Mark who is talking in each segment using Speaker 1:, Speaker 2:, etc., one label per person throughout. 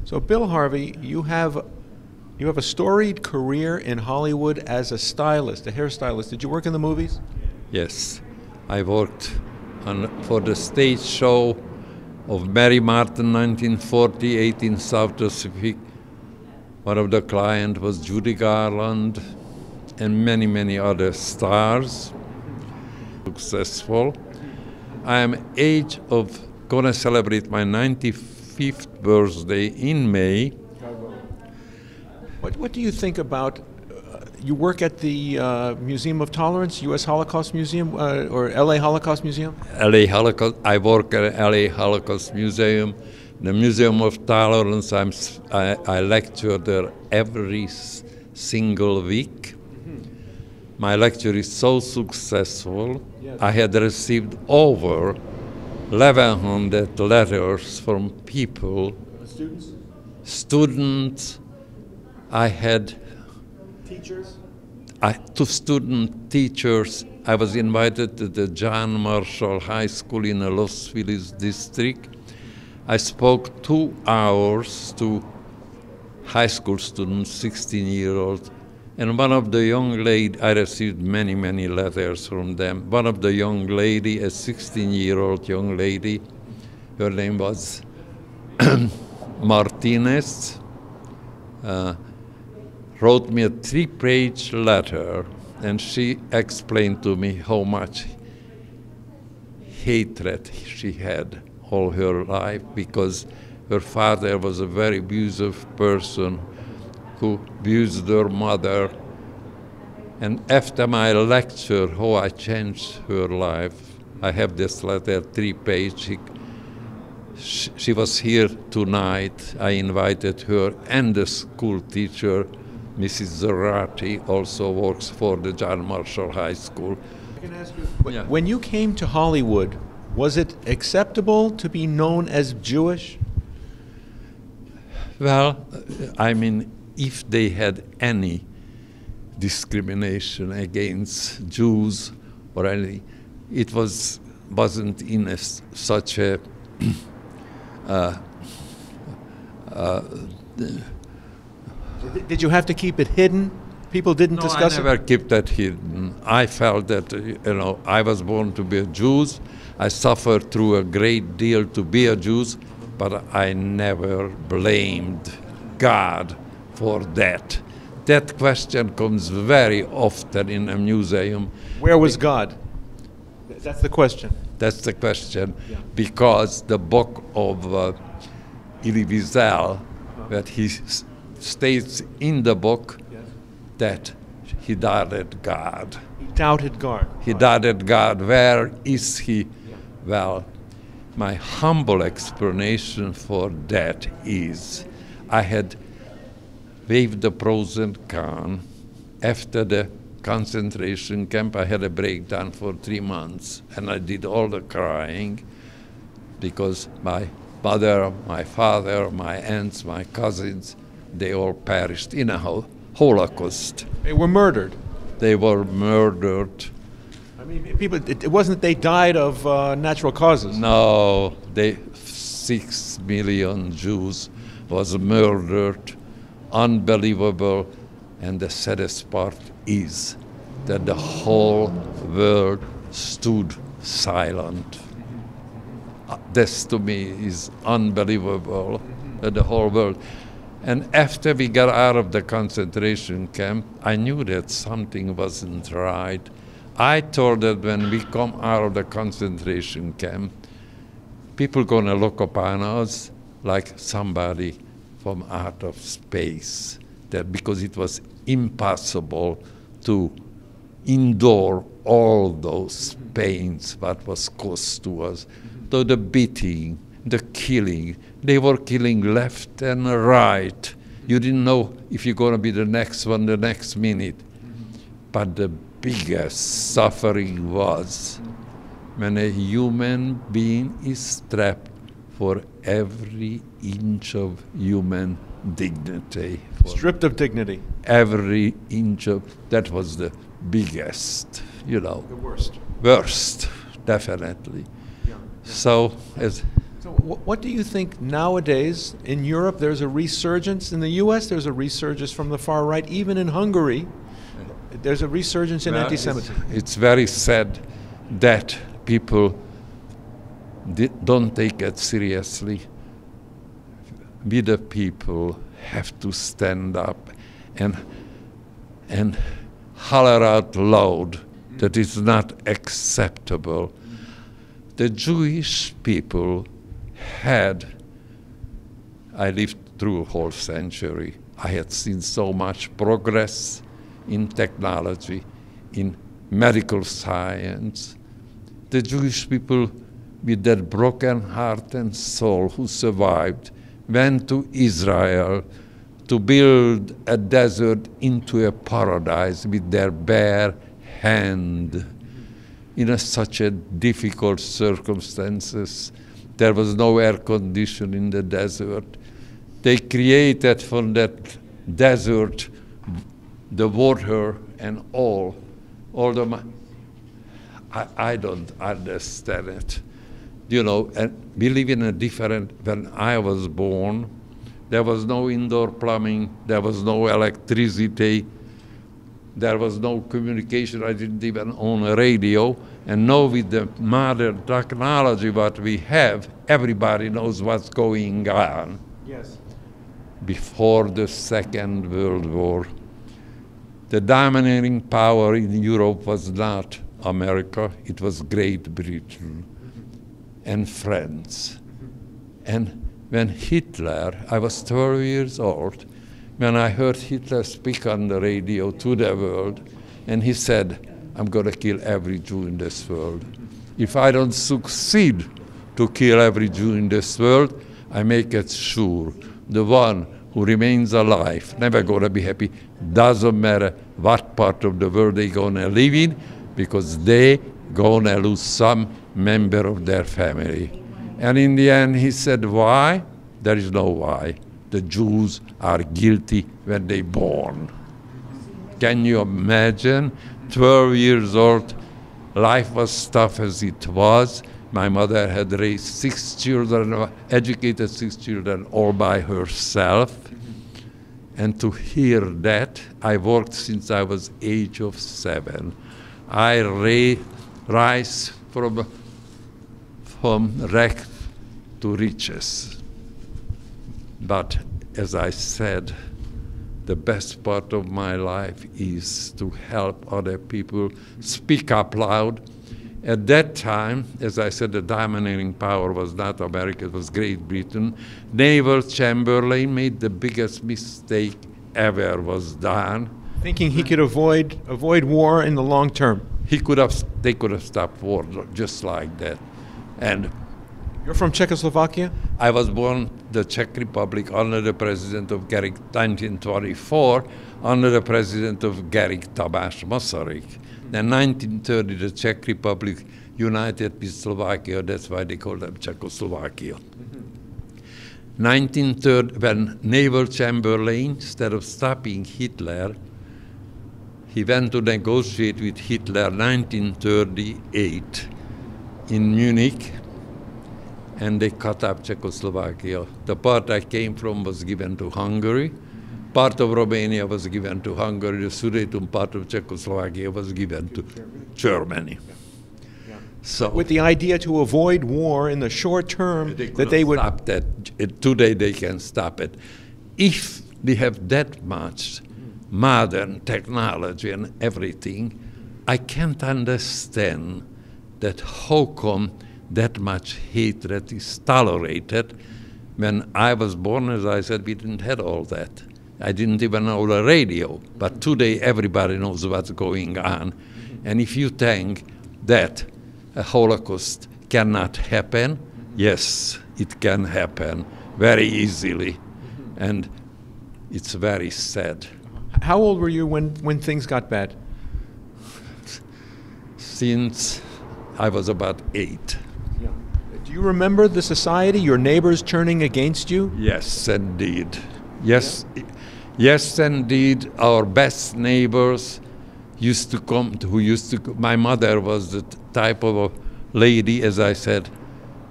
Speaker 1: So, Bill Harvey, you have a storied career in Hollywood as a stylist, a hairstylist. Did you work in the movies?
Speaker 2: Yes, I worked for the stage show of Mary Martin, 1948 in South Pacific. One of the clients was Judy Garland and many, many other stars. Successful. I am gonna celebrate my 95th birthday in May.
Speaker 1: What do you think about, you work at the Museum of Tolerance, U.S. Holocaust Museum, or L.A. Holocaust Museum?
Speaker 2: LA Holocaust, I work at LA Holocaust Museum. The Museum of Tolerance, I lecture there every single week. My lecture is so successful. Yes. I had received over 1,100 letters from people.
Speaker 1: Students?
Speaker 2: Students. I had
Speaker 1: teachers?
Speaker 2: 2 student teachers. I was invited to the John Marshall High School in the Los Feliz district. I spoke 2 hours to high school students, 16-year-olds, and one of the young ladies, I received many, many letters from them. One of the young lady, a 16-year-old young lady, her name was Martinez, wrote me a 3-page letter, and she explained to me how much hatred she had all her life because her father was a very abusive person who abused her mother. And after my lecture, how I changed her life, I have this letter, 3-page. She was here tonight. I invited her and the school teacher, Mrs. Zarati, also works for the John Marshall High School.
Speaker 1: I can ask you, when you came to Hollywood, was it acceptable to be known as Jewish?
Speaker 2: Well, I mean, if they had any discrimination against Jews or anything, it wasn't in such a
Speaker 1: Did you have to keep it hidden? People didn't discuss it?
Speaker 2: No, I never kept that hidden. I felt that, I was born to be a Jew. I suffered through a great deal to be a Jew, but I never blamed God for that. That question comes very often in a museum.
Speaker 1: Where was God? That's the question.
Speaker 2: That's the question, because the book of Elie Wiesel, that he states in the book that he doubted God.
Speaker 1: He doubted God.
Speaker 2: He doubted God. Where is he? Well, my humble explanation for that is I had weighed the pros and cons. After the concentration camp, I had a breakdown for 3 months, and I did all the crying because my mother, my father, my aunts, my cousins, they all perished in a Holocaust.
Speaker 1: They were murdered.
Speaker 2: They were murdered.
Speaker 1: I mean, people. It wasn't they died of natural causes.
Speaker 2: No, 6 million Jews was murdered. Unbelievable. And the saddest part is that the whole world stood silent. This to me is unbelievable, the whole world. And after we got out of the concentration camp, I knew that something wasn't right. I thought that when we come out of the concentration camp, people gonna look upon us like somebody from out of space. That because it was impossible to endure all those pains that was caused to us. So the beating, the killing, they were killing left and right. You didn't know if you're going to be the next one the next minute. But the biggest suffering was when a human being is trapped for every inch of human dignity.
Speaker 1: Stripped of dignity.
Speaker 2: Every inch of, that was the biggest,
Speaker 1: The worst.
Speaker 2: Worst, definitely.
Speaker 1: Yeah.
Speaker 2: So,
Speaker 1: So what do you think nowadays in Europe? There's a resurgence. In the U.S., there's a resurgence from the far right. Even in Hungary, there's a resurgence in anti-Semitism.
Speaker 2: It's very sad that people don't take it seriously. We the people have to stand up and holler out loud that it's not acceptable. The Jewish people I lived through a whole century. I had seen so much progress in technology, in medical science. The Jewish people with that broken heart and soul who survived went to Israel to build a desert into a paradise with their bare hand in such a difficult circumstances. There was no air condition in the desert. They created from that desert the water and all the I don't understand it. You know, and we live in a different, when I was born, there was no indoor plumbing, there was no electricity, there was no communication, I didn't even own a radio. And now with the modern technology what we have, everybody knows what's going on.
Speaker 1: Yes.
Speaker 2: Before the Second World War, the dominating power in Europe was not America, it was Great Britain and France. And when Hitler, I was 12 years old, when I heard Hitler speak on the radio to the world, and he said, I'm going to kill every Jew in this world. If I don't succeed to kill every Jew in this world, I make it sure the one who remains alive, never going to be happy, doesn't matter what part of the world they're going to live in, because they going to lose some member of their family. And in the end, he said, why? There is no why. The Jews are guilty when they born. Can you imagine? 12 years old, life was tough as it was. My mother had raised 6 children, educated 6 children all by herself. And to hear that, I worked since I was age of 7. I rise from wreck to riches. But as I said, the best part of my life is to help other people speak up loud. At that time, as I said, the dominating power was not America, it was Great Britain. Neville Chamberlain made the biggest mistake ever was done.
Speaker 1: Thinking he could avoid war in the long term.
Speaker 2: They could have stopped war just like that. And
Speaker 1: you're from Czechoslovakia?
Speaker 2: I was born in the Czech Republic under the president of Garrick, 1924, under the president of Garrick Tamás Masaryk. In 1930, the Czech Republic united with Slovakia, that's why they call them Czechoslovakia. 1930, when Neville Chamberlain, instead of stopping Hitler, he went to negotiate with Hitler 1938 in Munich, and they cut up Czechoslovakia. The part I came from was given to Hungary. Part of Romania was given to Hungary. The Sudeten part of Czechoslovakia was given to Germany. So
Speaker 1: with the idea to avoid war in the short term, that they would
Speaker 2: stop that. Today they can stop it. If we have that much modern technology and everything, I can't understand that how come that much hatred is tolerated. When I was born, as I said, we didn't have all that. I didn't even know the radio. But today everybody knows what's going on. And if you think that a Holocaust cannot happen, yes, it can happen very easily. And it's very sad.
Speaker 1: How old were you when things got bad?
Speaker 2: Since I was about 8.
Speaker 1: Yeah. Do you remember the society, your neighbors turning against you?
Speaker 2: Yes, indeed. Yes, yeah. Yes, indeed. Our best neighbors used to come, my mother was the type of a lady, as I said,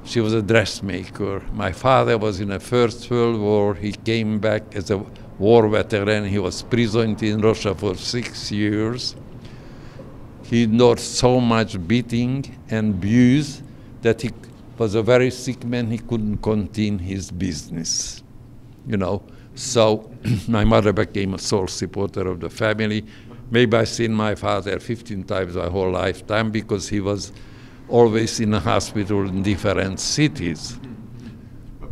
Speaker 2: She was a dressmaker. My father was in the First World War. He came back as a war veteran. He was imprisoned in Russia for 6 years. He endured so much beating and abuse that he was a very sick man. He couldn't continue his business, you know. So my mother became a sole supporter of the family. Maybe I've seen my father 15 times my whole lifetime because he was always in a hospital in different cities.